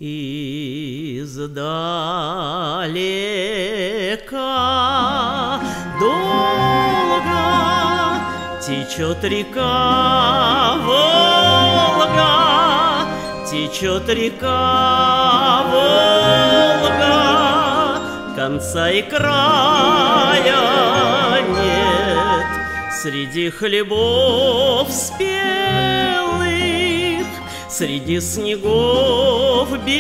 Издалека долго течет река Волга, течет река Волга, конца и края нет. Среди хлебов спелых, среди снегов белых